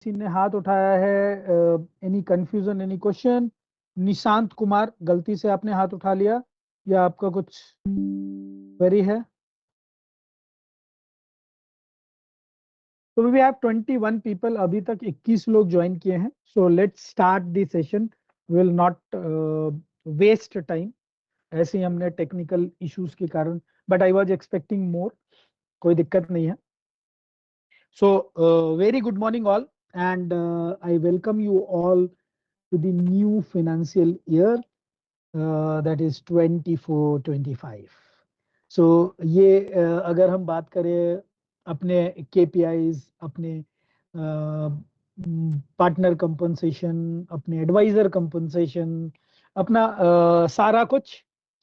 किसी ने हाथ उठाया है, any confusion, any question? Nishant Kumar, गलती से आपने हाथ उठा लिया या आपका कुछ क्वेरी है? तो वी हैव 21 पीपल, अभी तक 21 लोग ज्वाइन किए हैं. So let's start the session. Will not waste time. ऐसे ही हमने टेक्निकल इश्यूज के कारण, but I was expecting more. कोई दिक्कत नहीं है. So, very good morning all, and I welcome you all to the new financial year, that is 24-25. So, ये अगर हम बात करें अपने KPIs, अपने पार्टनर कंपनसेशन, अपने एडवाइजर कंपनसेशन, अपना सारा कुछ.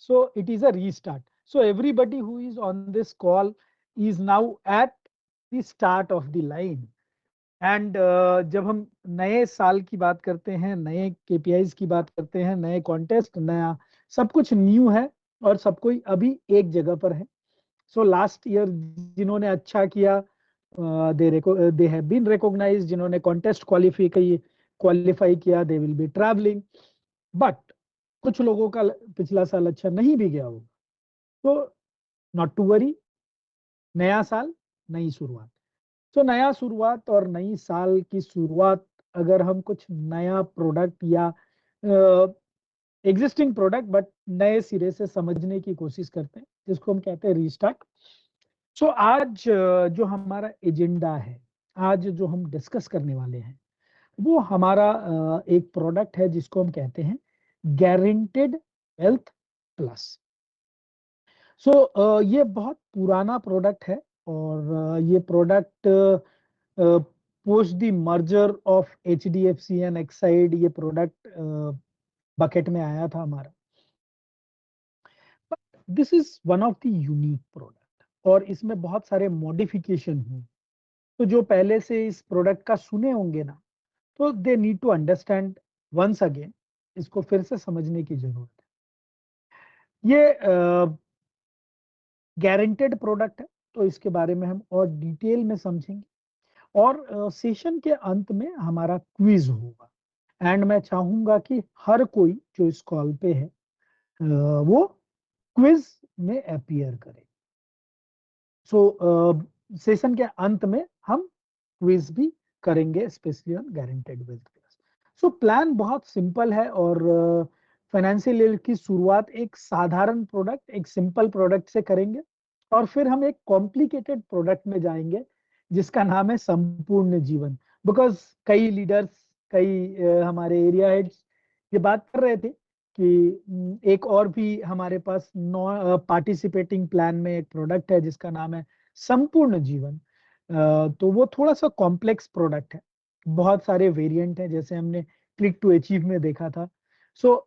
So, it is a restart. So, everybody who is on this call is now at the start of the line. And जब हम नए साल की बात करते हैं, नए KPIs की बात करते हैं, नए कॉन्टेस्ट, नया सब कुछ न्यू है और सब कोई अभी एक जगह पर है. सो लास्ट ईयर जिन्होंने अच्छा किया, दे हैव बीन रिकॉग्नाइज्ड. जिन्होंने कॉन्टेस्ट क्वालिफाई किया, they will be travelling. But कुछ लोगों का पिछला साल अच्छा नहीं भी गया होगा. तो नॉट टू वरी, नया साल नई शुरुआत. तो नया शुरुआत और नई साल की शुरुआत, अगर हम कुछ नया प्रोडक्ट या एग्जिस्टिंग प्रोडक्ट बट नए सिरे से समझने की कोशिश करते हैं, जिसको हम कहते हैं रीस्टार्ट. सो आज जो हमारा एजेंडा है, आज जो हम डिस्कस करने वाले हैं, वो हमारा एक प्रोडक्ट है जिसको हम कहते हैं गारंटेड वेल्थ प्लस. सो ये बहुत पुराना प्रोडक्ट है और ये product post the merger of HDFC and Exide, ये प्रोडक्ट बकेट में आया था हमारा. But this is one of the unique product और इसमें बहुत सारे मॉडिफिकेशन हुए. तो जो पहले से इस प्रोडक्ट का सुने होंगे ना, तो they need to understand once again. इसको फिर से समझने की जरूरत है. ये गारंटेड प्रोडक्ट है, तो इसके बारे में हम और डिटेल में समझेंगे और सेशन के अंत में हमारा क्विज होगा. एंड मैं चाहूंगा कि हर कोई जो इस कॉल पे है वो क्विज में अपीयर करे. सो सेशन के अंत में हम क्विज भी करेंगे, specially on guaranteed wealth plus. So plan बहुत सिंपल है और फाइनेंशियल ईयर की शुरुआत एक साधारण प्रोडक्ट, एक सिंपल प्रोडक्ट से करेंगे और फिर हम एक कॉम्प्लिकेटेड प्रोडक्ट में जाएंगे जिसका नाम है संपूर्ण जीवन. बिकॉज कई लीडर्स, कई हमारे एरिया हेड्स ये बात कर रहे थे कि एक और भी हमारे पास नॉन पार्टिसिपेटिंग प्लान में एक प्रोडक्ट है जिसका नाम है संपूर्ण जीवन. तो वो थोड़ा सा कॉम्प्लेक्स प्रोडक्ट है, बहुत सारे वेरिएंट हैं, जैसे हमने क्लिक टू अचीव में देखा था. सो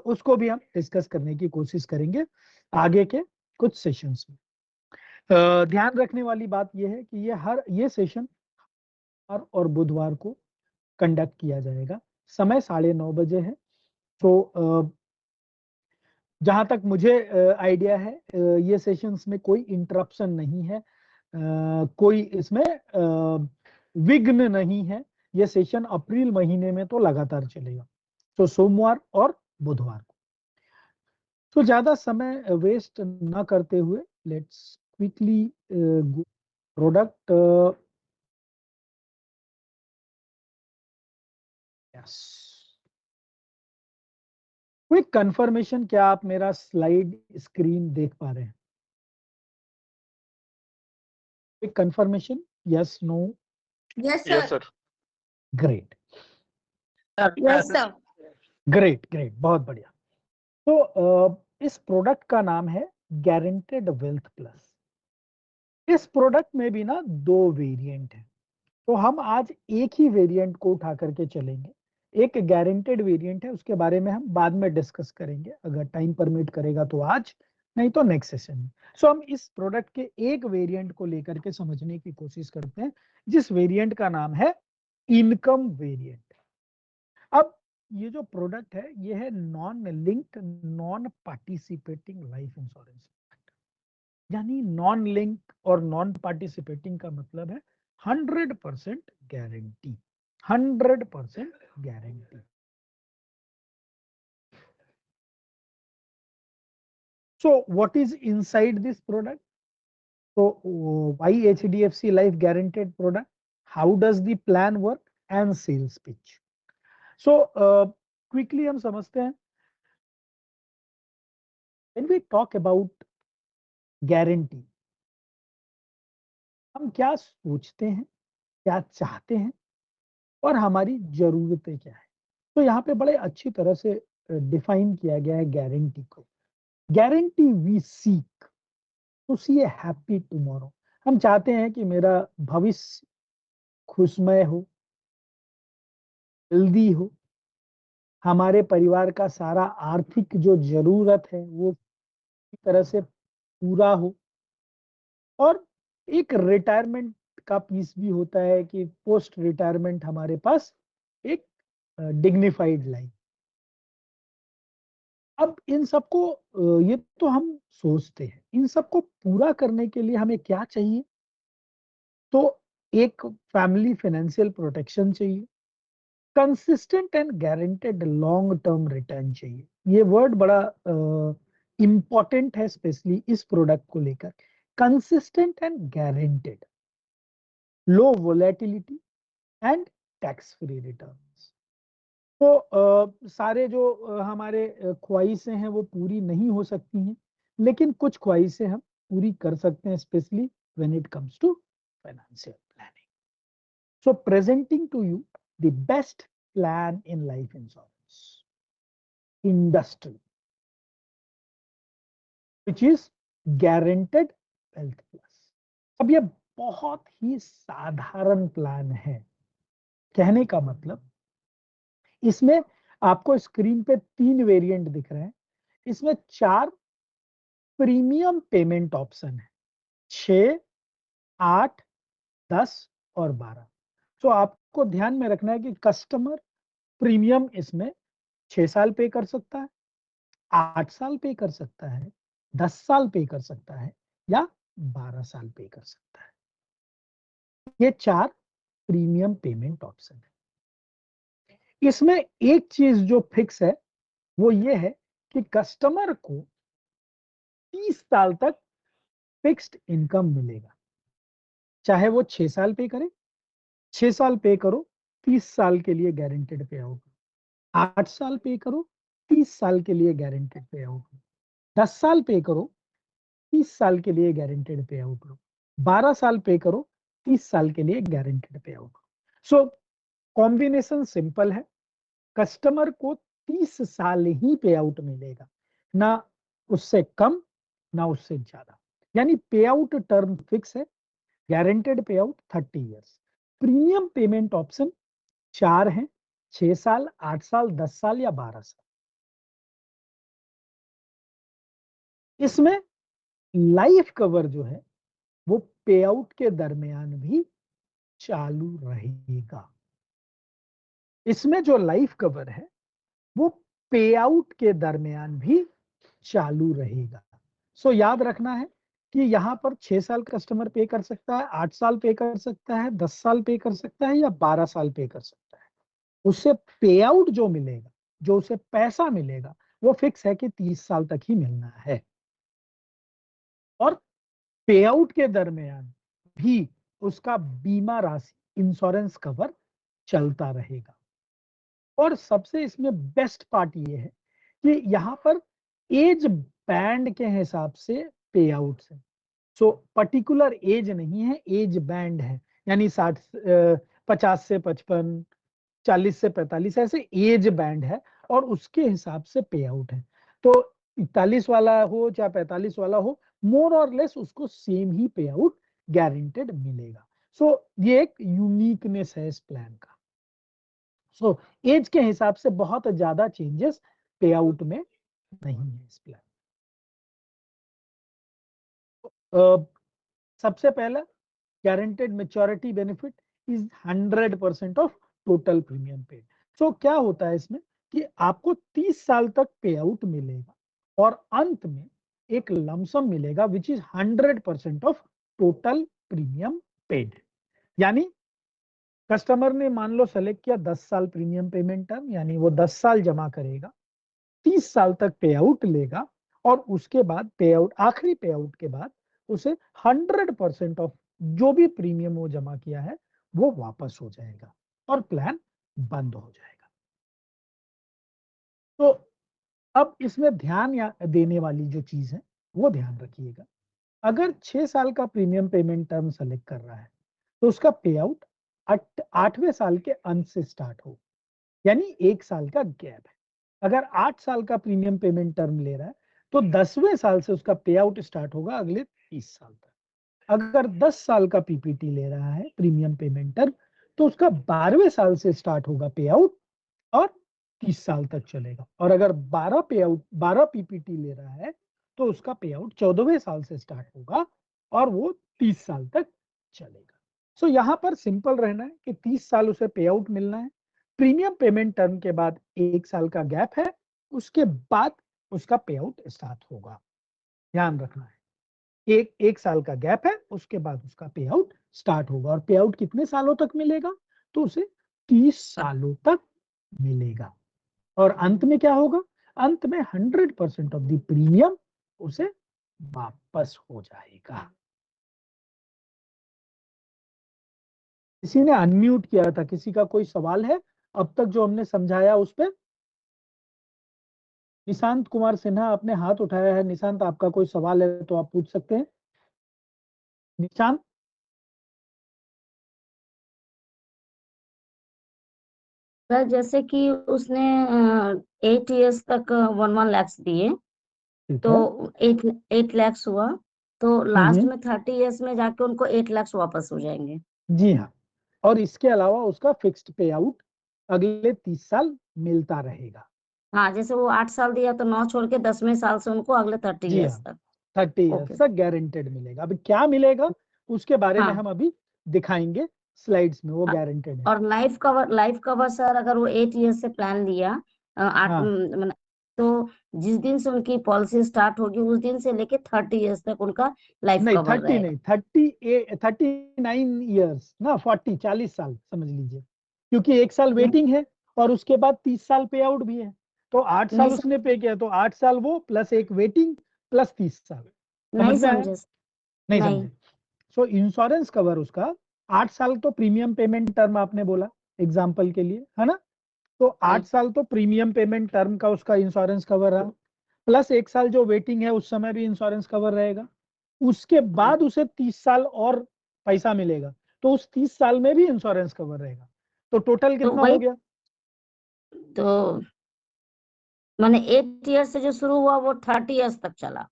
उसको भी हम डिस्कस करने की कोशिश करेंगे आगे के कुछ सेशंस में. ध्यान रखने वाली बात यह है कि ये सेशन हर और बुधवार को कंडक्ट किया जाएगा. समय 9:30 बजे है. तो जहां तक मुझे आइडिया है, ये सेशंस में कोई इंटरप्शन नहीं है, कोई इसमें विघ्न नहीं है. ये सेशन अप्रैल महीने में तो लगातार चलेगा, तो सोमवार और बुधवार को. तो ज्यादा समय वेस्ट ना करते हुए let's quickly go product. Yes, quick confirmation, क्या आप मेरा स्लाइड स्क्रीन देख पा रहे हैं? Quick confirmation, yes, no? Yes, Yes, sir. sir. Great, Yes, sir. Great, great, बहुत बढ़िया. तो इस प्रोडक्ट का नाम है गारंटेड वेल्थ प्लस. इस प्रोडक्ट में भी ना दो वेरिएंट है, तो हम आज एक ही वेरिएंट को उठा करके चलेंगे. एक गारंटेड वेरिएंट है, उसके बारे में हम बाद में डिस्कस करेंगे, अगर टाइम परमिट करेगा तो आज, नहीं तो नेक्स्ट सेशन में. सो हम इस प्रोडक्ट के एक वेरिएंट को लेकर के समझने की कोशिश करते हैं, जिस वेरिएंट का नाम है इनकम वेरिएंट. अब ये जो प्रोडक्ट है, ये है non linked, non participating life insurance. यानी नॉन लिंक और नॉन पार्टिसिपेटिंग का मतलब है 100% guarantee. 100% guarantee. So what is inside this product? So why HDFC Life guaranteed product? How does the plan work? And sales pitch. So quickly हम समझते हैं. When we talk about guarantee, हम क्या सोचते हैं, क्या चाहते हैं और हमारी जरूरतें क्या है. तो यहाँ पे बड़े अच्छी तरह से डिफाइन किया गया है गारंटी को. Guarantee we seek to see a happy tomorrow. हम चाहते हैं कि मेरा भविष्य खुशमय हो, हेल्दी हो, हमारे परिवार का सारा आर्थिक जो जरूरत है वो इस तरह से पूरा हो, और एक रिटायरमेंट का पीस भी होता है कि पोस्ट रिटायरमेंट हमारे पास एक डिग्निफाइड लाइफ. अब इन सबको ये तो हम सोचते हैं, इन सबको पूरा करने के लिए हमें क्या चाहिए? तो एक फैमिली फाइनेंशियल प्रोटेक्शन चाहिए, consistent and guaranteed long term return चाहिए. ये वर्ड बड़ा इंपॉर्टेंट है स्पेशली इस प्रोडक्ट को लेकर. Consistent and guaranteed, low volatility and tax free returns. तो सारे जो हमारे ख्वाहिशें हैं वो पूरी नहीं हो सकती हैं, लेकिन कुछ ख्वाहिशें हम पूरी कर सकते हैं, especially when it comes to financial planning. So presenting to you the best plan in life insurance industry, which is guaranteed wealth plus. अब ये बहुत ही साधारण प्लान है. कहने का मतलब, इसमें आपको स्क्रीन पे 3 वेरिएंट दिख रहे हैं. इसमें 4 प्रीमियम पेमेंट ऑप्शन है, 6, 8, 10 और 12. तो आपको ध्यान में रखना है कि कस्टमर प्रीमियम इसमें 6 साल पे कर सकता है, 8 साल पे कर सकता है, 10 साल पे कर सकता है या 12 साल पे कर सकता है. ये 4 प्रीमियम पेमेंट ऑप्शन है. इसमें एक चीज जो फिक्स है वो ये है कि कस्टमर को 30 साल तक फिक्स्ड इनकम मिलेगा. चाहे वो 6 साल पे करे, 6 साल पे करो, 30 साल के लिए गारंटेड पे आउट. 8 साल पे करो, 30 साल के लिए गारंटेड पे आउट. 10 साल पे करो, 30 साल के लिए गारंटेड पे आउट लो. 12 साल पे करो, 30 साल के लिए गारंटेड पे आउट. सो कॉम्बिनेशन सिंपल है. कस्टमर को 30 साल ही पे आउट मिलेगा, ना उससे कम ना उससे ज्यादा. यानी पे आउट टर्म फिक्स है. गारंटेड पे out 30 years. Premium payment option 4 हैं, 6 साल, 8 साल, 10 साल या 12 साल. इसमें लाइफ कवर जो है वो पे आउट के दरमियान भी चालू रहेगा. इसमें जो लाइफ कवर है वो पे आउट के दरमियान भी चालू रहेगा. सो याद रखना है कि यहाँ पर 6 साल कस्टमर पे कर सकता है, 8 साल पे कर सकता है, 10 साल पे कर सकता है या 12 साल पे कर सकता है. उससे पे आउट जो मिलेगा, जो उसे पैसा मिलेगा, वो फिक्स है कि 30 साल तक ही मिलना है. और पे आउट के दरमियान भी उसका बीमा राशि, इंश्योरेंस कवर चलता रहेगा. और सबसे इसमें बेस्ट पार्ट ये है कि यहाँ पर एज बैंड के हिसाब से पे आउट है. सो पर्टिकुलर एज नहीं है, एज बैंड है. यानी 50 से 55, 40 से 45 ऐसे एज बैंड है और उसके हिसाब से पे आउट है. तो 41 वाला हो चाहे 45 वाला हो, मोर और लेस उसको सेम ही पे आउट गारंटेड मिलेगा. सो ये एक यूनिकनेस है इस प्लान का. सो एज के हिसाब से बहुत ज्यादा चेंजेस पे आउट में नहीं है इस प्लान. सबसे पहला, guaranteed maturity benefit is 100% of total premium paid. So क्या होता है इसमें कि आपको 30 साल तक पे आउट मिलेगा और अंत में एक लमसम मिलेगा which is 100% of total premium paid. यानी कस्टमर ने मान लो सेलेक्ट किया 10 साल प्रीमियम पेमेंट टर्म, यानी वो 10 साल जमा करेगा, 30 साल तक पे आउट लेगा, और उसके बाद पे आउट, आखिरी पे आउट के बाद उसे 100% ऑफ जो भी प्रीमियम वो जमा किया है वो वापस हो जाएगा और प्लान बंद हो जाएगा। तो अब इसमें ध्यान या देने वाली जो चीज है वो ध्यान रखिएगा। अगर 6 साल का प्रीमियम पेमेंट टर्म सेलेक्ट कर रहा है तो उसका पे आउट 8वें साल के अंत से स्टार्ट हो, यानी 1 साल का गैप है। अगर 8 साल का प्रीमियम पेमेंट टर्म ले रहा है तो 10वें साल से उसका पे आउट स्टार्ट होगा अगले 30 साल तक। अगर 10 साल का पीपीटी ले रहा है प्रीमियम पेमेंट टर्म तो उसका 12वें साल से स्टार्ट होगा पे आउट और 30 साल तक चलेगा। और अगर 12 पीपीटी ले रहा है तो उसका पे आउट 14वें साल से स्टार्ट होगा और वो 30 साल तक चलेगा। सो यहाँ पर सिंपल रहना है कि 30 साल उसे पे आउट मिलना है, प्रीमियम पेमेंट टर्म के बाद 1 साल का गैप है, उसके बाद उसका पे आउट स्टार्ट होगा। ध्यान रखना है, एक साल का गैप है, उसके बाद उसका पे आउट स्टार्ट होगा। और पे आउट कितने सालों तक मिलेगा? तो उसे 30 सालों तक मिलेगा। और अंत में क्या होगा? अंत में 100% ऑफ द प्रीमियम उसे वापस हो जाएगा। किसी ने अनम्यूट किया था, किसी का कोई सवाल है अब तक जो हमने समझाया उस पर? निशांत कुमार सिन्हा आपने हाथ उठाया है। निशांत, आपका कोई सवाल है तो आप पूछ सकते हैं। निशांत, सर जैसे कि उसने 8 इयर्स तक 1 1 लैक्स दिए, ठीक तो है। 8 8 लैक्स हुआ, तो लास्ट हम्म, में 30 इयर्स में जाके उनको 8 लैक्स वापस हो जाएंगे। जी हाँ। और इसके अलावा उसका फिक्स्ड पे आउट अगले 30 साल मिलता रहेगा। हाँ, जैसे वो 8 साल दिया तो 9 छोड़ के 10वें साल से उनको अगले थर्टी जी इयर्स हाँ, तक। 30 ओके। ईयर्स तक गारंटेड मिलेगा। अभी क्या मिलेगा उसके बारे में हाँ। हम अभी दिखाएंगे स्लाइड्स में, वो हाँ, गारंटेड है। और लाइफ कवर सर, अगर वो 8 इयर्स से प्लान लिया, आठ हाँ, तो जिस दिन से उनकी पॉलिसी स्टार्ट होगी उस दिन से लेके 30 इयर्स तक उनका लाइफ नहीं कवर 30 रहेगा। नहीं, 39 ईयर्स ना, 40 साल समझ लीजिए, क्योंकि 1 साल नहीं, वेटिंग है और उसके बाद 30 साल पे आउट भी है। तो 8 साल नहीं उसने समझे। पे किया तो 8 साल वो प्लस एक वेटिंग प्लस 30 साल। नहीं समझ में आया? समझे। नहीं नहीं। समझे? सो इंश्योरेंस कवर उसका 8 साल तो प्रीमियम पेमेंट टर्म आपने बोला एग्जाम्पल के लिए, है ना? तो 8 साल तो प्रीमियम पेमेंट टर्म का उसका इंश्योरेंस कवर रहा, प्लस 1 साल जो वेटिंग है उस समय भी इंश्योरेंस कवर रहेगा। उसके बाद उसे 30 साल और पैसा मिलेगा तो उस 30 साल में भी इंश्योरेंस कवर रहेगा। तो टोटल तो कितना हो वही, गया? तो मैंने 8 इयर्स से जो शुरू हुआ वो 30 इयर्स तक चला।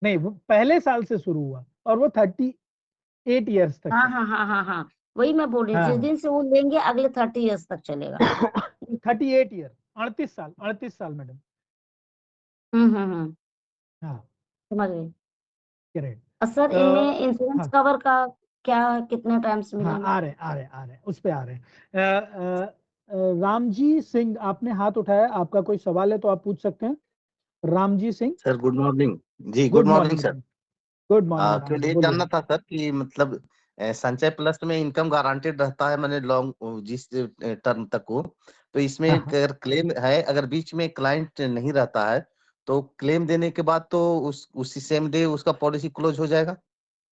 नहीं, वो पहले साल से शुरू हुआ और वो 38 ईयर्स तक हाँ चला। हाँ हाँ हाँ हाँ, वही मैं बोल रही हूँ, जिस हाँ, दिन से वो लेंगे अगले 30 इयर्स तक चलेगा। 38 ईयर, 38 साल, 38 साल मैडम। हम्म। हाँ, समझ गई। करेक्ट। और सर इनमें इंश्योरेंस हाँ कवर का क्या, कितने टाइम से हाँ, मिलेगा? आ रहे हैं उस पे आ रहे हैं। रामजी सिंह आपने हाथ उठाया, आपका कोई सवाल है तो आप पूछ सकते हैं। Ramji Singh, sir good morning. जी good good morning morning sir. Ram. Good morning Ram Kewal ji, ये बोलिए। जानना था सर कि मतलब संचय प्लस में इनकम गारंटेड रहता है, मैंने लॉन्ग जिस टर्म तक हो, तो इसमें हाँ हाँ, अगर क्लेम है, अगर बीच में क्लाइंट नहीं रहता है तो क्लेम देने के बाद तो उसी सेम डे उसका पॉलिसी क्लोज हो जाएगा।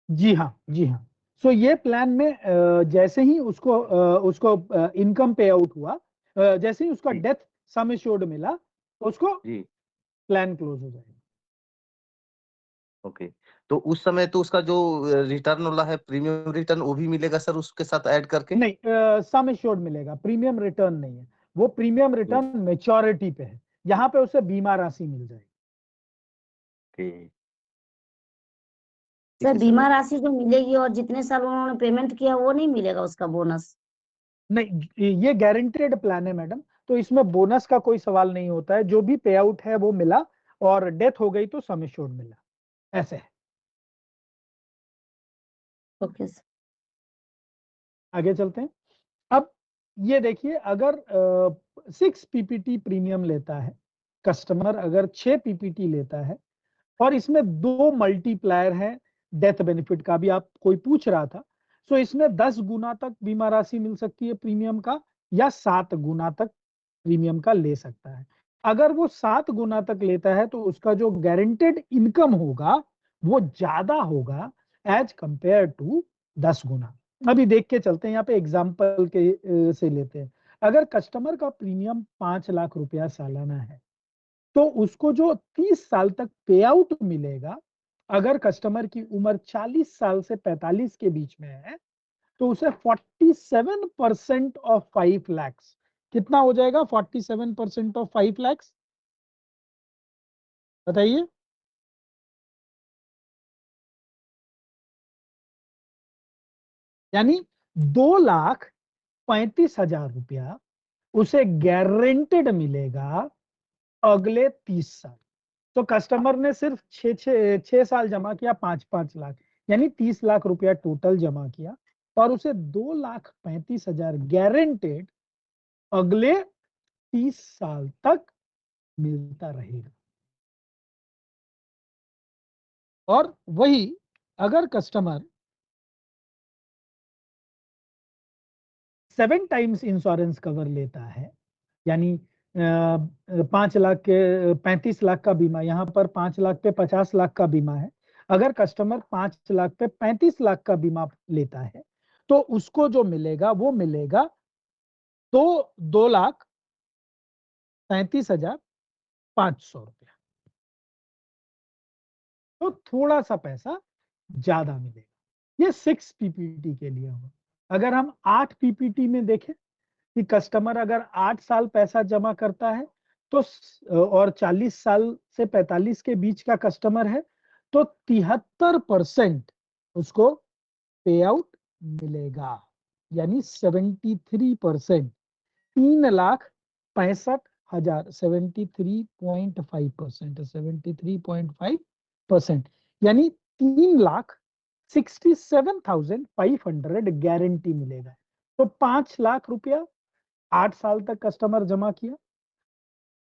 जी हाँ, जी हाँ। सो ये प्लान में जैसे ही उसको इनकम पे आउट हुआ, जैसे ही उसका जी डेथ सम एश्योर्ड मिला तो उसको जी। प्लान क्लोज हो जाएगा। ओके। तो उस समय तो उसका जो रिटर्न वाला है, प्रीमियम रिटर्न, वो भी मिलेगा सर उसके साथ ऐड करके? नहीं, सम एश्योर्ड मिलेगा, प्रीमियम रिटर्न नहीं है। वो प्रीमियम रिटर्न मेच्योरिटी पे है, यहाँ पे उसे बीमा राशि मिल जाएगी। ओके। ठीक सर है सर, बीमा ओके। राशि जो मिलेगी और जितने साल उन्होंने पेमेंट किया वो नहीं मिलेगा उसका बोनस? नहीं, ये गारंटेड प्लान है मैडम, तो इसमें बोनस का कोई सवाल नहीं होता है। जो भी पे आउट है वो मिला और डेथ हो गई तो सम एश्योर्ड मिला, ऐसे है। Okay sir. आगे चलते हैं। अब ये देखिए, अगर 6 पीपीटी प्रीमियम लेता है कस्टमर, अगर 6 पीपीटी लेता है और इसमें 2 मल्टीप्लायर है डेथ बेनिफिट का, भी आप कोई पूछ रहा था सो इसमें 10 गुना तक बीमा राशि मिल सकती है प्रीमियम का, या 7 गुना तक प्रीमियम का ले सकता है। अगर वो 7 गुना तक लेता है तो उसका जो गारंटेड इनकम होगा वो ज्यादा होगा एज कंपेयर टू 10 गुना। अभी देख के चलते हैं, यहाँ पे एग्जाम्पल के से लेते हैं। अगर कस्टमर का प्रीमियम 5 लाख रुपया सालाना है तो उसको जो 30 साल तक पे आउट मिलेगा, अगर कस्टमर की उम्र 40 साल से 45 के बीच में है, तो उसे 47% ऑफ 5 लैक्स, कितना हो जाएगा 47% ऑफ 5 लैक्स, बताइए। यानी 2,35,000 रुपया उसे गारंटेड मिलेगा अगले 30 साल। तो कस्टमर ने सिर्फ 6 साल जमा किया, 5-5 लाख, यानी 30 लाख रुपया टोटल जमा किया, और उसे 2,35,000 गारंटेड अगले 30 साल तक मिलता रहेगा। और वही अगर कस्टमर 7 टाइम्स इंश्योरेंस कवर लेता है, यानी 5 लाख के 35 लाख का बीमा, यहाँ पर 5 लाख पे 50 लाख का बीमा है। अगर कस्टमर 5 लाख पे 35 लाख का बीमा लेता है तो उसको जो मिलेगा वो मिलेगा तो 2,35,500 रुपया। तो थोड़ा सा पैसा ज्यादा मिलेगा। ये 6 पीपीटी के लिए होगा। अगर हम 8 पीपीटी में देखें कि कस्टमर अगर 8 साल पैसा जमा करता है तो और 40 साल से 45 के बीच का कस्टमर है तो 73% उसको पे आउट मिलेगा, यानी 73%, 3,65,000, 73.5%, 73.5%, यानी 3,67,500 गारंटी मिलेगा। तो 5 लाख रुपया 8 साल तक कस्टमर जमा किया,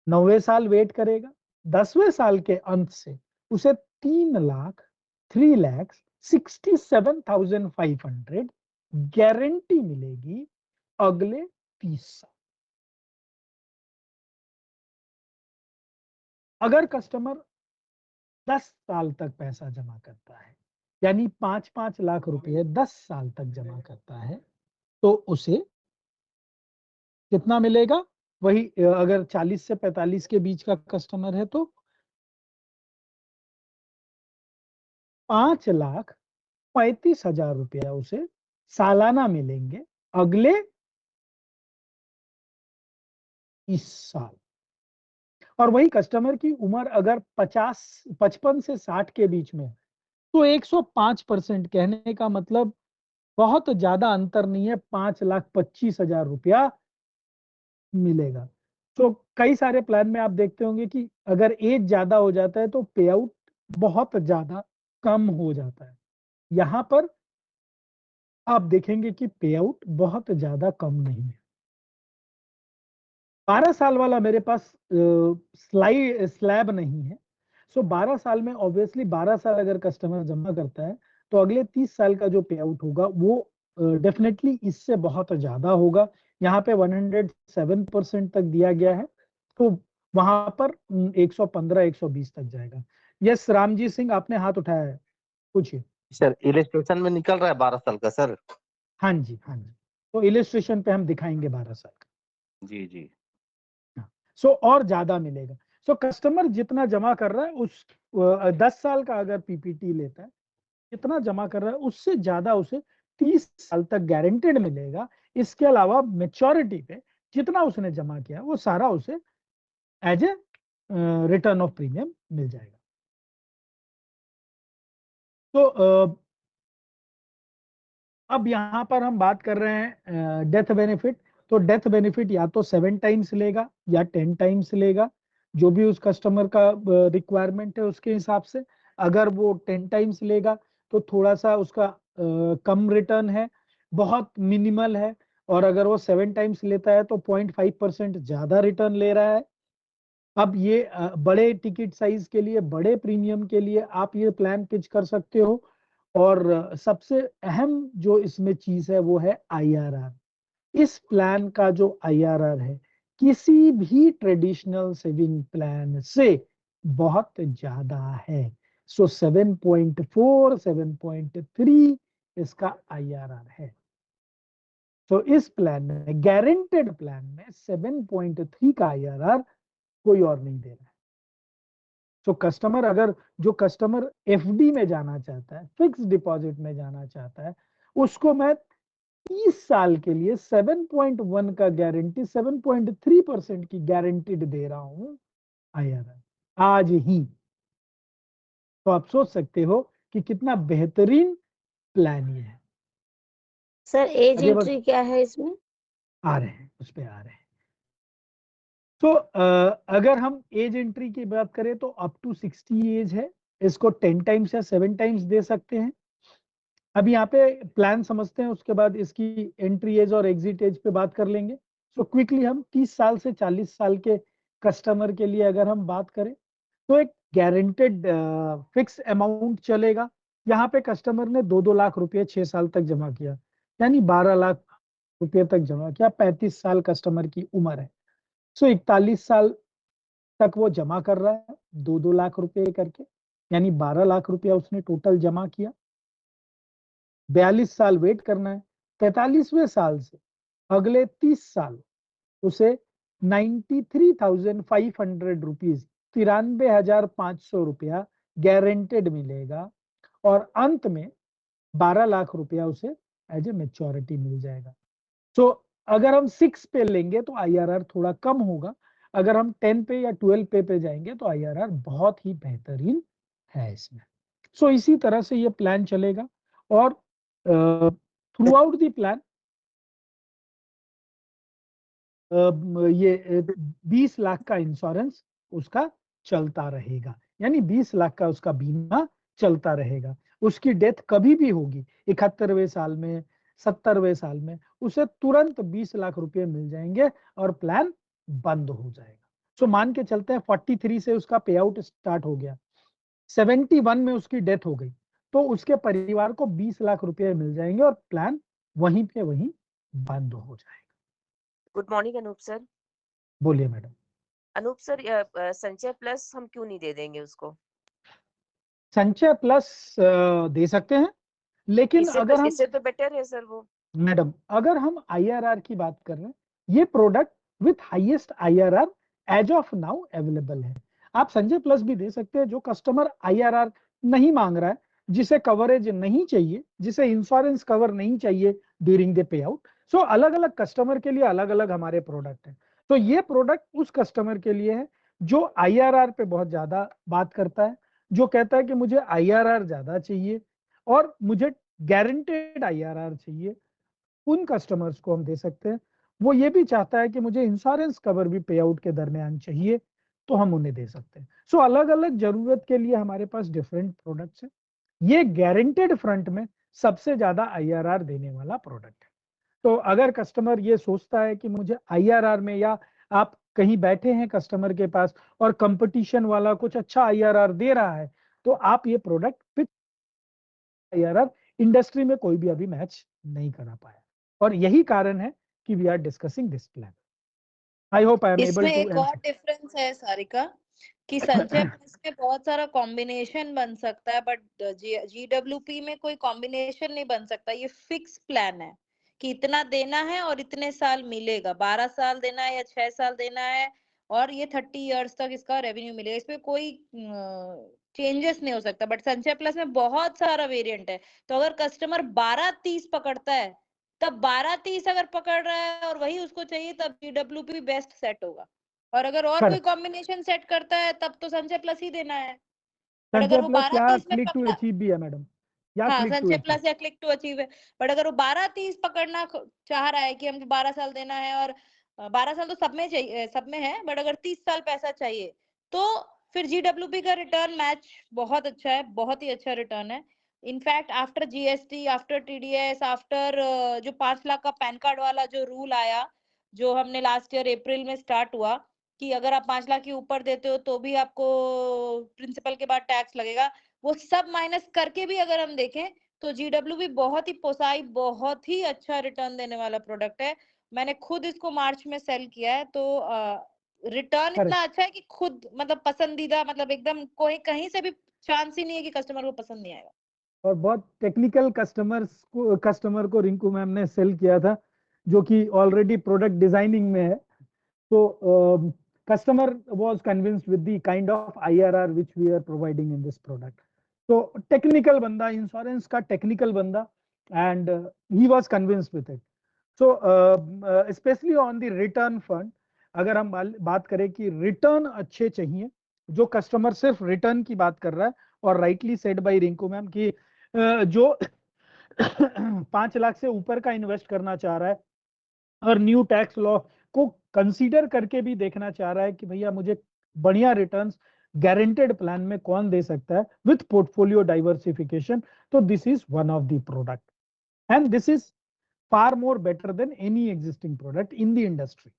9वें साल वेट करेगा, 10वें साल के अंत से उसे 3,67,500 गारंटी मिलेगी अगले 30 साल। अगर कस्टमर 10 साल तक पैसा जमा करता है, यानी 5-5 लाख रुपए 10 साल तक जमा करता है, तो उसे कितना मिलेगा? वही अगर 40 से 45 के बीच का कस्टमर है तो 5,35,000 रुपया उसे सालाना मिलेंगे अगले 30 साल। और वही कस्टमर की उम्र अगर 55 से 60 के बीच में तो 105%, कहने का मतलब बहुत ज्यादा अंतर नहीं है, 5,25,000 रुपया मिलेगा। तो कई सारे प्लान में आप देखते होंगे कि अगर एज ज्यादा हो जाता है तो पे आउट बहुत ज्यादा कम हो जाता है। यहाँ पर आप देखेंगे कि पे आउट बहुत ज्यादा कम नहीं है। 12 साल वाला मेरे पास स्लैब नहीं है। सो 12 साल में ऑब्वियसली 12 साल अगर कस्टमर जमा करता है तो अगले 30 साल का जो पे आउट होगा वो डेफिनेटली इससे बहुत ज्यादा होगा। यहाँ पे 107% तक दिया गया है, तो वहां पर 115-120 तक जाएगा। यस रामजी सिंह, आपने हाथ उठाया है, पूछिए। सर इलस्ट्रेशन में निकल रहा है 12 साल का सर। हाँ जी, हाँ जी, तो इलिस्ट्रेशन पे हम दिखाएंगे 12 साल का। जी जी। सो और ज्यादा मिलेगा। सो कस्टमर जितना जमा कर रहा है उस 10 साल का अगर पीपीटी लेता है, जितना जमा कर रहा है उससे ज्यादा उसे 30 साल तक गारंटेड मिलेगा। इसके अलावा मेच्योरिटी पे जितना उसने जमा किया वो सारा उसे as a return of premium मिल जाएगा। तो अब यहाँ पर हम बात कर रहे हैं डेथ बेनिफिट। तो डेथ बेनिफिट या तो 7 टाइम्स लेगा या 10 टाइम्स लेगा, जो भी उस कस्टमर का रिक्वायरमेंट है उसके हिसाब से। अगर वो 10 टाइम्स लेगा तो थोड़ा सा उसका कम रिटर्न है, बहुत मिनिमल है। और अगर वो 7 टाइम्स लेता है तो 0.5% ज्यादा रिटर्न ले रहा है। अब ये बड़े टिकट साइज के लिए, बड़े प्रीमियम के लिए आप ये प्लान पिच कर सकते हो। और सबसे अहम जो इसमें चीज है वो है IRR। इस प्लान का जो IRR है किसी भी ट्रेडिशनल सेविंग प्लान से बहुत ज्यादा है। सो 7.4 7.3 इसका IRR है। तो इस प्लान में, गारंटेड प्लान में 7.3 का IRR कोई और नहीं दे रहा है। तो कस्टमर, अगर जो कस्टमर FD में जाना चाहता है, फिक्स डिपॉजिट में जाना चाहता है, उसको मैं 30 साल के लिए 7.1 का गारंटी, 7.3% की गारंटीड दे रहा हूं IRR आज ही। तो आप सोच सकते हो कि कितना बेहतरीन प्लान ये है। सर एज आगे बढ़ एंट्री क्या है इसमें? आ रहे हैं, उस पे आ रहे हैं। तो अगर हम एज एंट्री की बात करें तो अप टू 60 एज है, इसको 10 टाइम्स या 7 टाइम्स दे सकते हैं। अब यहाँ पे प्लान समझते हैं, उसके बाद इसकी एंट्री एज और एग्जिट एज पे बात कर लेंगे। सो क्विकली हम 30 साल से 40 साल के कस्टमर के लिए अगर हम बात करें तो एक गारंटेड फिक्स अमाउंट चलेगा। यहाँ पे कस्टमर ने 2-2 लाख रुपए 6 साल तक जमा किया, यानी 12 लाख रुपए तक जमा किया। 35 साल कस्टमर की उम्र है। सो 41 साल तक वो जमा कर रहा है 2-2 लाख रुपए करके, यानी 12 लाख रुपया उसने टोटल जमा किया। 42 साल वेट करना है। 43वें साल से अगले 30 साल उसे 93,500 रुपीज, 93,500 रुपया गारंटेड मिलेगा। और अंत में 12 लाख रुपया उसे एज ए मेच्योरिटी मिल जाएगा। सो अगर हम 6 पे लेंगे तो IRR थोड़ा कम होगा। अगर हम 10 पे या 12 पे जाएंगे तो IRR बहुत ही बेहतरीन है इसमें। सो इसी तरह से ये प्लान चलेगा। और थ्रू आउट द प्लान ये 20 लाख का इंश्योरेंस उसका चलता रहेगा, यानी 20 लाख का उसका बीमा चलता रहेगा। उसकी डेथ कभी भी होगी 71वें साल में, 70वें साल में, उसे तुरंत 20 लाख रुपए मिल जाएंगे और प्लान बंद हो जाएगा। सो मान के चलते हैं 43 से उसका पे आउट स्टार्ट हो गया, 71 में उसकी डेथ हो गई, तो उसके परिवार को 20 लाख रुपए मिल जाएंगे और प्लान वहीं पे वहीं बंद हो जाएगा। Good morning Anoop sir. बोलिए madam. Anoop sir, Sanchay plus हम क्यों नहीं दे देंगे उसको? संचय प्लस दे सकते हैं, लेकिन अगर हम, इससे तो बेटर है सर वो। मैडम अगर हम IRR की बात कर रहे हैं, ये product with highest IRR as of now available है। आप संजय प्लस भी दे सकते हैं। जो कस्टमर IRR नहीं मांग रहा है, जिसे कवरेज नहीं चाहिए, जिसे इंश्योरेंस कवर नहीं चाहिए ड्यूरिंग द पे आउट, सो अलग अलग कस्टमर के लिए अलग अलग हमारे प्रोडक्ट हैं। तो ये प्रोडक्ट उस कस्टमर के लिए है जो IRR पे बहुत ज्यादा बात करता है, जो कहता है कि मुझे IRR ज्यादा चाहिए और मुझे गारंटेड IRR चाहिए। उन कस्टमर्स को हम दे सकते हैं। वो ये भी चाहता है कि मुझे इंश्योरेंस कवर भी पे आउट के दरमियान चाहिए, तो हम उन्हें दे सकते हैं। सो अलग अलग जरूरत के लिए हमारे पास डिफरेंट प्रोडक्ट्स हैं। ये गारंटेड फ्रंट में सबसे ज्यादा IRR देने वाला प्रोडक्ट है। तो अगर कस्टमर ये सोचता है कि मुझे IRR में, या आप कहीं बैठे हैं कस्टमर के पास और कंपटीशन वाला कुछ अच्छा IRR दे रहा है, तो आप ये प्रोडक्ट विथ IRR इंडस्ट्री में कोई भी अभी मैच नहीं करा पाया, और यही कारण है कि we are discussing this plan. I hope I am able इसमें टू एक और डिफरेंस है सारिका कि संचय प्लस में बहुत सारा कॉम्बिनेशन बन सकता है, बट GWP में कोई कॉम्बिनेशन नहीं बन सकता। ये फिक्स प्लान है कि इतना देना है और इतने साल मिलेगा, 12 साल देना है या 6 साल देना है, और ये 30 इयर्स तक इसका रेवेन्यू मिलेगा। इसमें कोई चेंजेस नहीं हो सकता। बट संचय प्लस में बहुत सारा वेरिएंट है, तो अगर कस्टमर 12-30 पकड़ता है, तब 12-30 अगर पकड़ रहा है और वही उसको चाहिए, तब GWP बेस्ट सेट होगा। और अगर और कोई कॉम्बिनेशन सेट करता है तब तो संचय प्लस ही देना है। बट अगर वो 12-30 में क्लिक टू पकड़ा, अचीव भी है मैडम, या हाँ क्लिक टू संचय अचीव। प्लस या क्लिक टू अचीव है। बट अगर वो 12-30 पकड़ना चाह रहा है कि हमको 12 साल देना है, और 12 साल तो सब में चाहिए, सब में है, बट अगर 30 साल पैसा चाहिए, तो फिर GWP का रिटर्न मैच बहुत अच्छा है, बहुत ही अच्छा रिटर्न है। In fact after GST, after TDS, after जो 5 लाख का पैन कार्ड वाला जो रूल आया, जो हमने लास्ट ईयर अप्रैल में स्टार्ट हुआ, कि अगर आप 5 लाख के ऊपर देते हो तो भी आपको प्रिंसिपल के बाद टैक्स लगेगा, वो सब माइनस करके भी अगर हम देखें तो GWP बहुत ही पोसाई, बहुत ही अच्छा रिटर्न देने वाला प्रोडक्ट है। मैंने खुद इसको मार्च में सेल किया है, तो रिटर्न इतना अच्छा है कि खुद मतलब पसंदीदा, मतलब एकदम कोई कहीं से भी चांस ही नहीं है कि कस्टमर को पसंद नहीं आएगा। और बहुत टेक्निकल कस्टमर को रिंकू मैम ने सेल किया था, जो कि ऑलरेडी प्रोडक्ट डिजाइनिंग में है। तो customer was convinced with the kind of IRR which we are providing in this product. So technical banda, insurance का technical banda, and he was convinced with it. So especially on the return fund, अगर हम बात करें कि return अच्छे चाहिए, जो customer सिर्फ रिटर्न की बात कर रहा है, और rightly said bye Rinku ma'am कि जो 5 लाख से ऊपर का इन्वेस्ट करना चाह रहा है और न्यू टैक्स लॉ को कंसीडर करके भी देखना चाह रहा है कि भैया मुझे बढ़िया रिटर्न्स गारंटेड प्लान में कौन दे सकता है विथ पोर्टफोलियो डाइवर्सिफिकेशन, तो this is one of the product, and this is far more better than any existing product in the industry.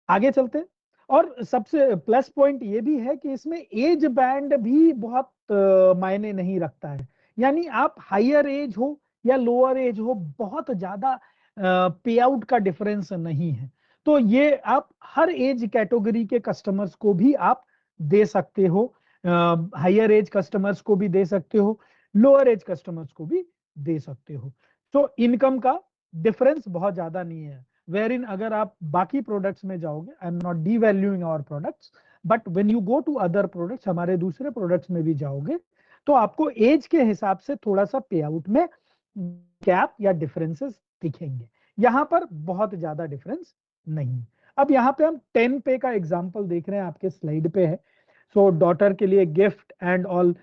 आगे चलते, और सबसे प्लस पॉइंट ये भी है कि इसमें एज बैंड भी बहुत मायने नहीं रखता है, यानी आप हायर एज हो या लोअर एज हो, बहुत ज्यादा पे आउट का डिफरेंस नहीं है। तो ये आप हर एज कैटेगरी के कस्टमर्स को भी आप दे सकते हो, हायर एज कस्टमर्स को भी दे सकते हो, लोअर एज कस्टमर्स को भी दे सकते हो। तो इनकम का डिफरेंस बहुत ज्यादा नहीं है, wherein अगर आप बाकी प्रोडक्ट्स में जाओगे, I am not devaluing our products, but when you go to other products, हमारे दूसरे प्रोडक्ट्स में भी जाओगे, तो आपको एज के हिसाब से थोड़ा सा पे आउट में गैप या डिफरेंसेस दिखेंगे। यहाँ पर बहुत ज्यादा डिफरेंस नहीं। अब यहाँ पे हम 10 पे का एग्जांपल देख रहे हैं, आपके स्लाइड पे है। सो डॉटर के लिए गिफ्ट एंड ऑल,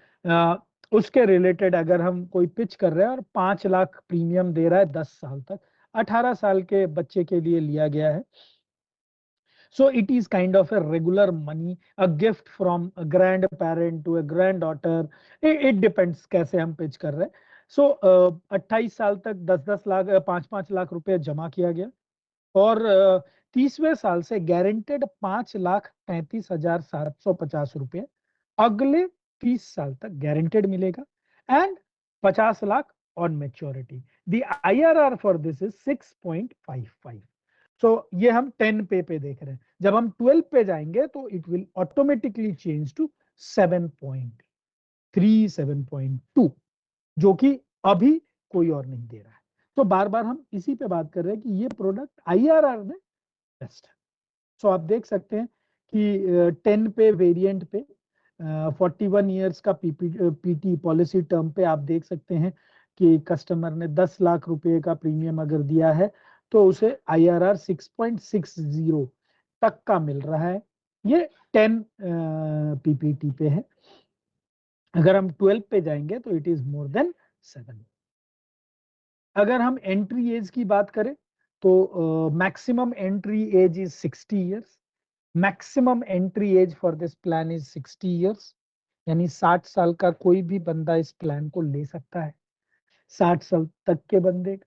उसके रिलेटेड अगर हम कोई पिच कर रहे हैं और 5 लाख प्रीमियम दे रहा है 10 साल तक, 18 साल के बच्चे के लिए लिया गया है। So it is kind of a regular money, a gift from a grandparent to a granddaughter. It depends कैसे हम पिच कर रहे हैं। So 28 साल तक 10-10 लाख 5-5 लाख रुपए जमा किया गया, और 30वें साल से गारंटेड 5,35,750 रुपए अगले 30 साल तक गारंटेड मिलेगा, and 50 lakh on maturity. The IRR for this is 6.55। सो ये हम 10 पे देख रहे हैं। जब हम 12 पे जाएंगे तो it will automatically change to 7.3, 7.2, जो कि अभी कोई और नहीं दे रहा है। तो बार बार हम इसी पे बात कर रहे हैं कि ये प्रोडक्ट IRR में बेस्ट है। सो आप देख सकते हैं कि 10 पे वेरिएंट पे 41 इयर्स का पीटी पॉलिसी टर्म पे आप देख सकते हैं कि कस्टमर ने 10 लाख रुपए का प्रीमियम अगर दिया है तो उसे IRR 6.60 तक का मिल रहा है। ये 10 PPT पे है। अगर हम 12 पे जाएंगे तो इट इज मोर देन 7। अगर हम एंट्री एज की बात करें तो maximum entry age is 60 years. Maximum entry age for this plan is 60 years, यानी 60 साल का कोई भी बंदा इस प्लान को ले सकता है, 60 साल तक के बंदे।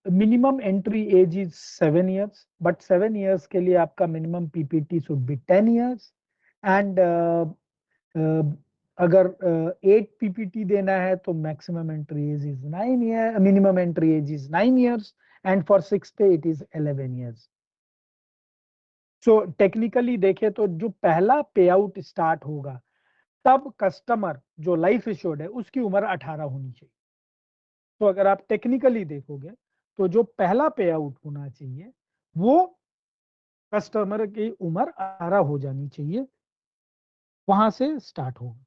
Minimum entry age is 7 years, but 7 years के लिए आपका minimum PPT should be 10 years, and अगर 8 PPT देना है तो maximum entry age is 9 year, minimum entry age is 9 years, and for 6 pay it is 11 years. So technically देखें तो जो पहला पे आउट स्टार्ट होगा तब कस्टमर जो लाइफ इंश्योर्ड है उसकी उम्र 18 होनी चाहिए। तो अगर आप टेक्निकली देखोगे तो जो पहला पे आउट होना चाहिए वो कस्टमर की उम्र 18 हो जानी चाहिए, वहां से स्टार्ट होगा।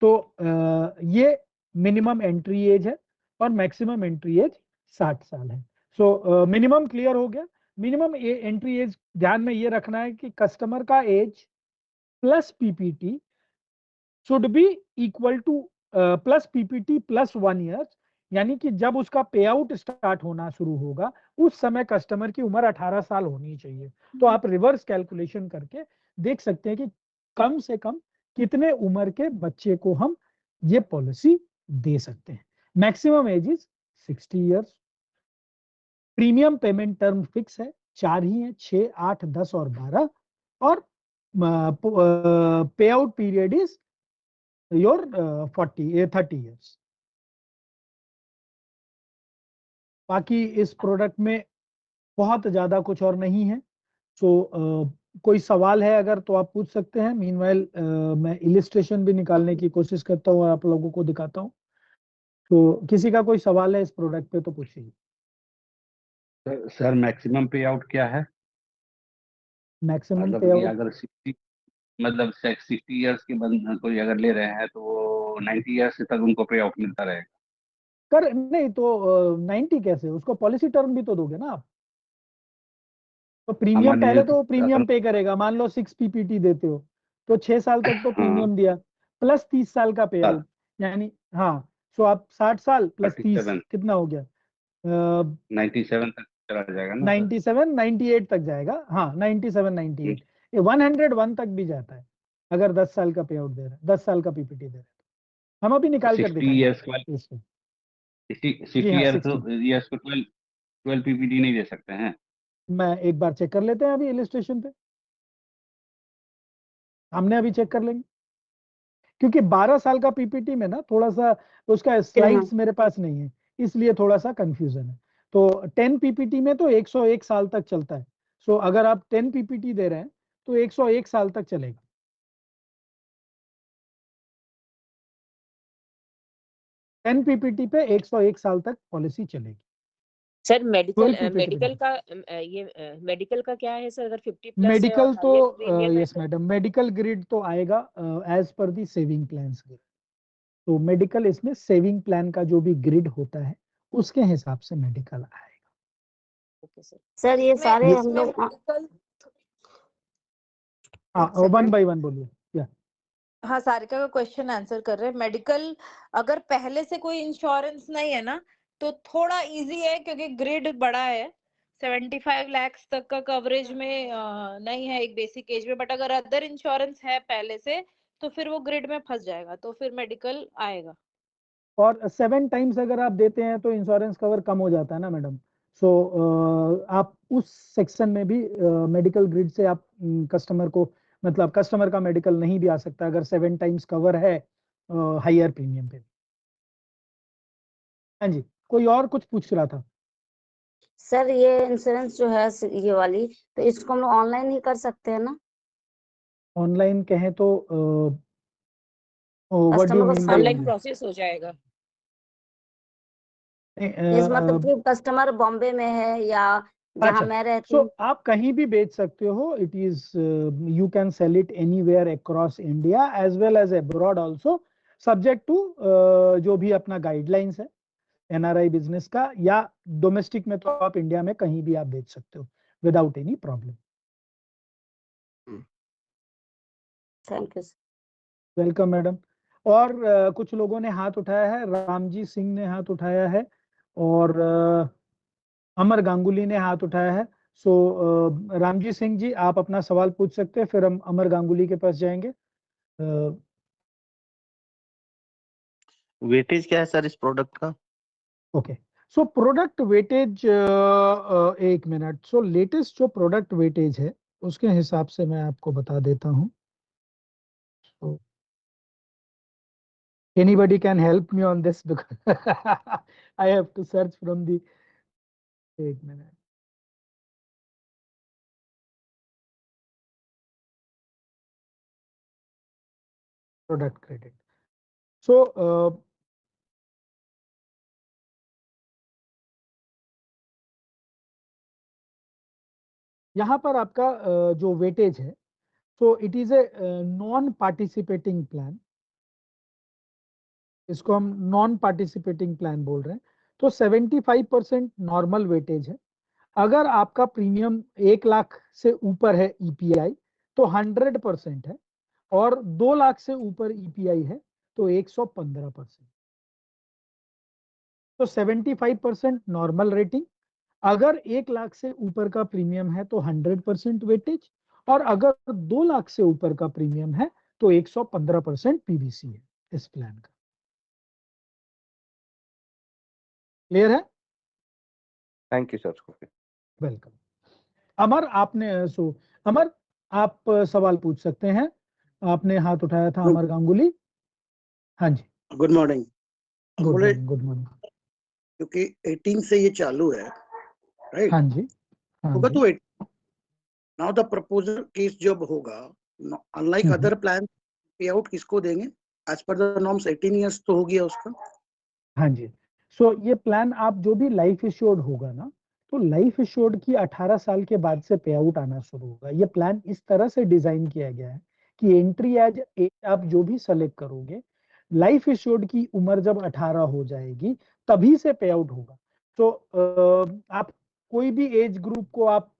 तो ये मिनिमम एंट्री एज है और मैक्सिमम एंट्री एज 60 साल है। सो मिनिमम क्लियर हो गया। मिनिमम एंट्री एज ध्यान में ये रखना है कि कस्टमर का age plus PPT should be equal to plus PPT plus 1 year, यानी कि जब उसका पे आउट स्टार्ट होना शुरू होगा उस समय कस्टमर की उम्र 18 साल होनी चाहिए। तो आप रिवर्स कैलकुलेशन करके देख सकते हैं कि कम से कम कितने उम्र के बच्चे को हम ये पॉलिसी दे सकते हैं। Maximum age is 60 years. Premium payment term fix है, 4 ही है, 6, 8, 10 और 12, और पे out period is your 30 years. बाकी इस प्रोडक्ट में बहुत ज्यादा कुछ और नहीं है। सो कोई सवाल है अगर तो आप पूछ सकते हैं। मीनवाइल मैं इलिस्ट्रेशन भी निकालने की कोशिश करता हूँ और आप लोगों को दिखाता हूँ। तो किसी का कोई सवाल है इस प्रोडक्ट पे तो पूछिए। सर मैक्सिमम पे आउट क्या है? मैक्सिमम मतलब पे कि आउट अगर 60 ईयर्स के बंद कोई अगर ले रहे हैं तो वो 90 ईयर्स तक उनको पे आउट मिलता रहेगा। कर नहीं तो 90 कैसे, उसको पॉलिसी टर्म भी तो दोगे ना आप। तो प्रीमियम मान लीजिए पहले तो प्रीमियम पे करेगा। मान लो 6 पीपीटी देते हो तो 6 साल तक तो हाँ प्रीमियम दिया प्लस 30 साल का पे आउट, यानी हाँ। सो आप 60 साल प्लस 30 37 कितना हो गया? 97 तक चला जाएगा ना सर? 97 98 तक जाएगा। हाँ 97 98 ये 101 तक भी जाता है अगर 10 साल का पे आउट दे रहा है, 10 साल का पीपीटी दे रहा है। हम अभी निकाल कर 60 दिखाएंगे ईयर्स का इसको। 60 जी हाँ, ईयर्स 60। ईयर्स को 12 पीपीटी नहीं दे सकते हैं? मैं एक बार चेक कर लेते हैं अभी इलिस्ट्रेशन पे, हमने अभी चेक कर लेंगे। क्योंकि 12 साल का पीपीटी में ना थोड़ा सा उसका स्लाइड्स मेरे पास नहीं है, इसलिए थोड़ा सा कंफ्यूजन है। तो 10 पीपीटी में तो 101 साल तक चलता है। सो अगर आप 10 पीपीटी दे रहे हैं तो 101 साल तक चलेगा। टेन पीपीटी पे 101 साल तक पॉलिसी चलेगी। सर मेडिकल 12 PPT मेडिकल पे का ये मेडिकल का क्या है सर? अगर 50 प्लस है और मेडिकल तो हाईएस्ट प्रीमियम है यस तो? मैडम, मेडिकल ग्रिड तो आएगा एज पर दी सेविंग प्लान्स ग्रिड। तो मेडिकल इसमें सेविंग प्लान का जो भी ग्रिड होता है उसके हिसाब से मेडिकल आएगा। Okay sir. सर ये सारे हम इसमें लोग medical- हाँ एक second। 1 by 1 बोलिए। या हाँ, सारिका का क्वेश्चन आंसर कर रहे हैं। मेडिकल अगर पहले से कोई इंश्योरेंस नहीं है ना तो थोड़ा इजी है, क्योंकि ग्रिड बड़ा है। 75 लाख तक का कवरेज में नहीं है एक बेसिक एज में, बट अगर अदर इंश्योरेंस है पहले से तो फिर वो ग्रिड में फंस जाएगा, तो फिर मेडिकल आएगा। और 7 टाइम्स अगर आप देते हैं तो इंश्योरेंस कवर कम हो जाता है ना मैडम। सो आप उस सेक्शन में भी मेडिकल ग्रिड से आप कस्टमर को, मतलब कस्टमर का मेडिकल नहीं भी आ सकता अगर 7 टाइम्स कवर है हायर प्रीमियम पे। हाँ जी, कोई और कुछ पूछ रहा था? सर ये इंश्योरेंस जो है ये वाली, तो इसको हम लोग ऑनलाइन ही कर सकते हैं ना? ऑनलाइन कहें तो व्हाट डू यू कस्टमर को mean by online online? Process हो जाएगा। इस मतलब कि कस्टमर बॉम्बे में है या जहाँ अच्छा, मैं रहती सो हूँ। आप कहीं भी बेच सकते हो। It is you can sell it anywhere across India as well as abroad also, subject to जो भी अपना गाइडलाइंस है एनआरआई बिजनेस का, या डोमेस्टिक में तो आप इंडिया में कहीं भी आप बेच सकते हो without any problem. Thank you. Welcome madam. और कुछ लोगों ने हाथ उठाया है। रामजी सिंह ने हाथ उठाया है और अमर गांगुली ने हाथ उठाया है। सो रामजी सिंह जी आप अपना सवाल पूछ सकते हैं, फिर हम अमर गांगुली के पास जाएंगे। वेटेज क्या है सर इस प्रोडक्ट का? ओके, सो प्रोडक्ट वेटेज, एक मिनट। सो लेटेस्ट जो प्रोडक्ट वेटेज है उसके हिसाब से मैं आपको बता देता हूं। So, anybody can help me on this because I have to search from the, एक मिनट। Product credit. सो यहाँ पर आपका जो वेटेज है, so it is a non participating plan. इसको हम नॉन पार्टिसिपेटिंग प्लान बोल रहे हैं। तो 75% नॉर्मल वेटेज है। अगर आपका प्रीमियम 1 लाख से ऊपर है ईपीआई तो 100% है, और 2 लाख से ऊपर ईपीआई है तो 115%। तो 75% नॉर्मल रेटिंग। अगर 1 लाख से ऊपर का प्रीमियम है तो 100% वेटेज, और अगर 2 लाख से ऊपर का प्रीमियम है तो 115% पीवीसी है इस प्लान का। क्लियर है? Thank you sir. Welcome. Amar Amar आप सवाल पूछ सकते हैं। आपने हाथ उठाया था अमर गांगुली। हाँ जी, गुड मॉर्निंग। गुड बोले मॉर्निंग, गुड मॉर्निंग। क्योंकि 18 से ये चालू है, राइट? हाँ जी, हाँ होगा जी। तो नाउ द प्रपोजल केस जब होगा, अनलाइक अदर प्लान, पे आउट किसको देंगे? As per the norms 18 years तो हो गया उसका। हाँ जी, सो ये प्लान आप जो भी लाइफ इंश्योर्ड होगा ना, तो लाइफ इंश्योर्ड की 18 साल के बाद से पे आउट आना शुरू होगा। ये प्लान इस तरह से डिजाइन किया गया है कि एंट्री एज एज आप जो भी सेलेक्ट करोगे, लाइफ इंश्योर्ड की उम्र जब 18 हो जाएगी तभी से पे आउट होगा। तो आप कोई भी एज ग्रुप को आप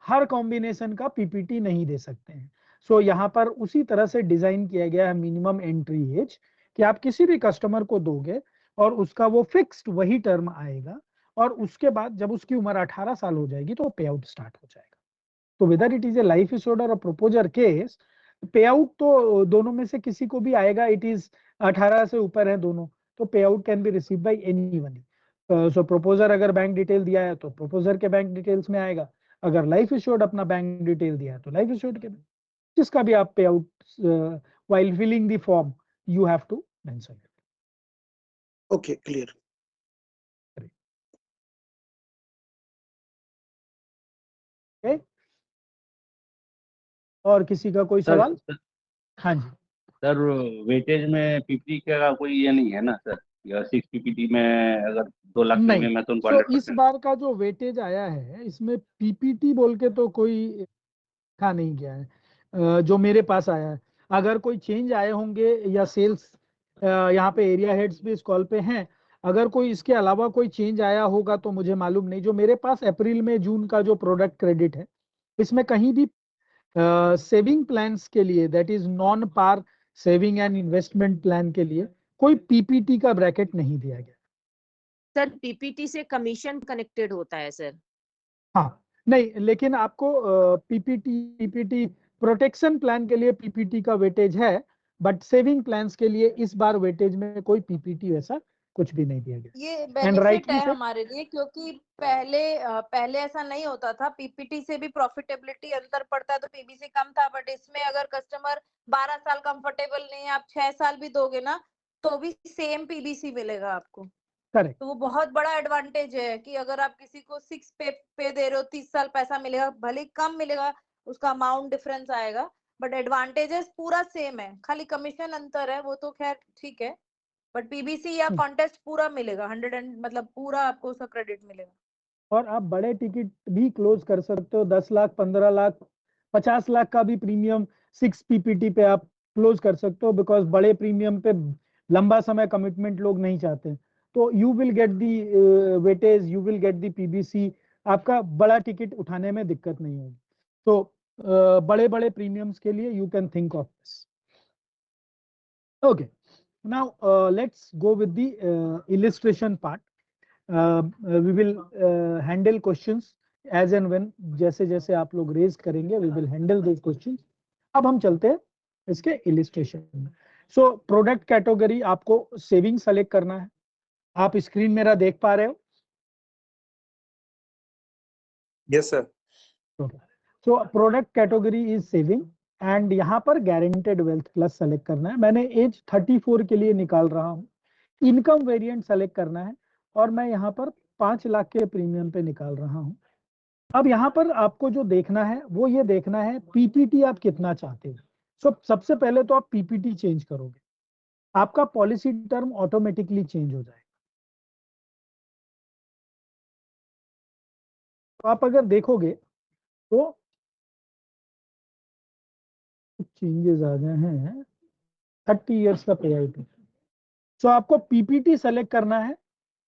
हर कॉम्बिनेशन का पीपीटी नहीं दे सकते हैं। सो यहाँ पर उसी तरह से डिजाइन किया गया है मिनिमम एंट्री एज, कि आप किसी भी कस्टमर को दोगे और उसका वो फिक्स्ड वही टर्म आएगा, और उसके बाद जब उसकी उम्र 18 साल हो जाएगी तो पे आउट स्टार्ट हो जाएगा। तो whether it is A life insured और प्रोपोजर केस, पे आउट तो दोनों में से किसी को भी आएगा। इट इज 18 से ऊपर है दोनों, तो pay out can be receive by anyone. So proposer अगर बैंक डिटेल दिया है तो प्रोपोजर के बैंक डिटेल्स में आएगा, अगर लाइफ इंश्योर्ड अपना बैंक डिटेल दिया है तो लाइफ इंश्योर्ड के, जिसका भी आप pay out while filling the form you have to mention it. Okay, clear. Okay, और किसी का कोई सवाल? हाँ जी सर, वेटेज में पीपीटी का कोई ये नहीं है ना सर? या 6 पीपीटी में अगर 2 लाख नहीं, प्रीमियम है तो उनको तो इस 100%? बार का जो वेटेज आया है इसमें पीपीटी बोल के तो कोई लिखा नहीं गया है। जो मेरे पास आया है, अगर कोई चेंज आए होंगे या सेल्स, यहाँ पे एरिया हेड्स भी इस कॉल पे हैं, अगर कोई इसके अलावा कोई चेंज आया होगा तो मुझे मालूम नहीं। जो मेरे पास अप्रैल में जून का जो प्रोडक्ट क्रेडिट है, इसमें कहीं भी सेविंग प्लान्स के लिए, that is non par saving and investment plan के लिए कोई पीपीटी का ब्रैकेट नहीं दिया गया। सर पीपीटी से कमीशन कनेक्टेड होता है सर। हाँ, नहीं, लेकिन आपको पीपीटी प्रोटेक्शन प्लान के लिए पीपीटी का वेटेज है, बट सेविंग प्लान्स के लिए इस बार वेटेज में कोई पीपीटी वैसा कुछ भी नहीं दिया गया। ये एंड बेनिफिट राइटली है से, हमारे लिए, क्योंकि पहले ऐसा नहीं होता था। पीपीटी से भी प्रॉफिटेबिलिटी अंतर पड़ता है तो पीबीसी कम था, बट इसमें अगर कस्टमर 12 साल कंफर्टेबल नहीं है, आप 6 साल भी दोगे ना तो भी सेम पीबीसी मिलेगा आपको। करेक्ट, तो वो बहुत बड़ा एडवांटेज है कि अगर आप किसी को 6 पे दे रहे हो, 30 साल पैसा मिलेगा, भले ही कम मिलेगा, उसका अमाउंट डिफरेंस आएगा, बट एडवांटेजेस पूरा सेम है, खाली कमीशन अंतर है, वो तो खैर ठीक है। बट पीबीसी या कॉन्टेस्ट पूरा मिलेगा, 100 मतलब पूरा आपको उसका क्रेडिट मिलेगा। और आप बड़े टिकट भी क्लोज कर सकते हो, 10 लाख, 15 लाख, 50 लाख का भी प्रीमियम 6 पीपीटी पे आप क्लोज कर सकते हो, बिकॉज बड़े प्रीमियम पे लंबा समय कमिटमेंट लोग नहीं चाहते। तो you will get the weightage, you will get the PBC, आपका बड़ा टिकट उठाने में दिक्कत नहीं होगी। तो बड़े बड़े प्रीमियम्स के लिए you can think of this. Okay, now let's go with the illustration part. we will handle questions as and when, जैसे जैसे आप लोग रेज करेंगे we will handle those questions। अब हम चलते हैं इसके इलिस्ट्रेशन में। सो प्रोडक्ट कैटेगरी आपको सेविंग सेलेक्ट करना है। आप स्क्रीन मेरा देख पा रहे हो? Yes sir. So product category is saving, and यहाँ पर गारंटेड वेल्थ प्लस सेलेक्ट करना है। मैंने एज 34 के लिए निकाल रहा हूँ। इनकम वेरिएंट सेलेक्ट करना है, और मैं यहाँ पर 5 लाख के प्रीमियम पे निकाल रहा हूँ। अब यहाँ पर आपको जो देखना है वो ये देखना है पीपीटी आप कितना चाहते हो। सबसे पहले तो आप पीपीटी चेंज करोगे, आपका पॉलिसी टर्म ऑटोमेटिकली चेंज हो जाएगा। तो आप अगर देखोगे तो चेंजेस आ गए हैं, 30 इयर्स का पे आउट। सो आपको पीपीटी सेलेक्ट करना है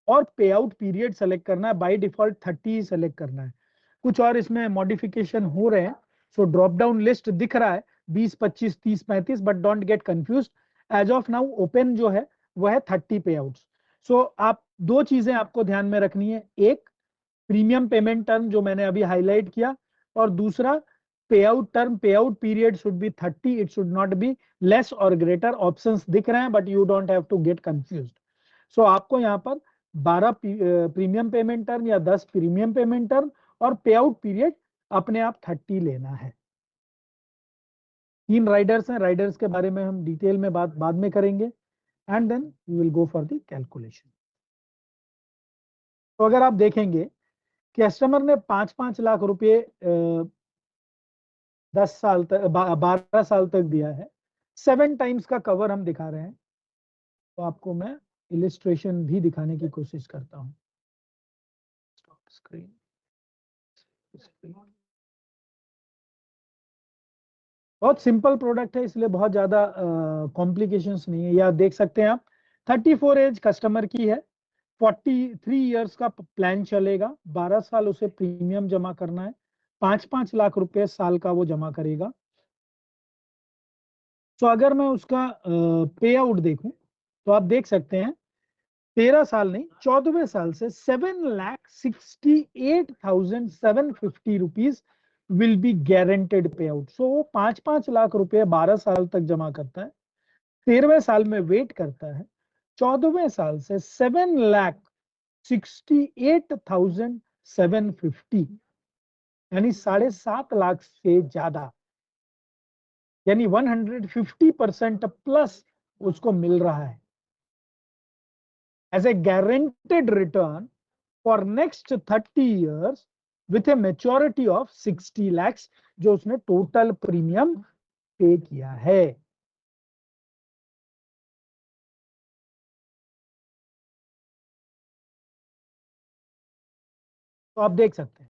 और पे आउट पीरियड सेलेक्ट करना है। बाय डिफॉल्ट 30 सेलेक्ट करना है, कुछ और इसमें मॉडिफिकेशन हो रहे हैं। सो ड्रॉप डाउन लिस्ट दिख रहा है 20, 25, 30, 35, but don't get confuse. As of now open जो है वो है 30 पे आउट्स। सो आप दो चीजें आपको ध्यान में रखनी है, एक प्रीमियम पेमेंट टर्म जो मैंने अभी हाईलाइट किया, और दूसरा pay out term, pay out period should be 30, it should not be less और ग्रेटर। ऑप्शंस दिख रहे हैं but you don't have to get confused. So आपको यहाँ पर 12 प्रीमियम पेमेंट टर्म या 10 प्रीमियम पेमेंट टर्म और पे आउट पीरियड अपने आप 30 लेना है। 3 राइडर्स हैं, राइडर्स के बारे में हम डिटेल में बात बाद में करेंगे। and then we will go for the calculation. तो अगर आप देखेंगे कस्टमर ने 5-5 लाख रुपए 10 साल तक 12 साल तक दिया है, 7 टाइम्स का कवर हम दिखा रहे हैं। तो आपको मैं इलिस्ट्रेशन भी दिखाने की कोशिश करता हूं। स्क्रीन बहुत सिंपल प्रोडक्ट है, इसलिए बहुत ज्यादा कॉम्प्लिकेशंस नहीं है। या देख सकते हैं आप 34 एज कस्टमर की है, 43 इयर्स का प्लान चलेगा, 12 साल उसे प्रीमियम जमा करना है, 5-5 लाख रुपए साल का वो जमा करेगा। तो अगर मैं उसका पे आउट देखूं तो आप देख सकते हैं 13 साल नहीं 14वें साल से 7,68,750 रुपीज विल बी गारंटेड पे आउट। सो वो 5-5 लाख रुपए 12 साल तक जमा करता है, 13वें साल में वेट करता है, 14वें साल से 7,68,750 यानी 7.5 लाख से ज्यादा, यानी 150% प्लस उसको मिल रहा है as a guaranteed return for next 30 years with a maturity of 60 lakhs जो उसने टोटल प्रीमियम पे किया है। तो आप देख सकते हैं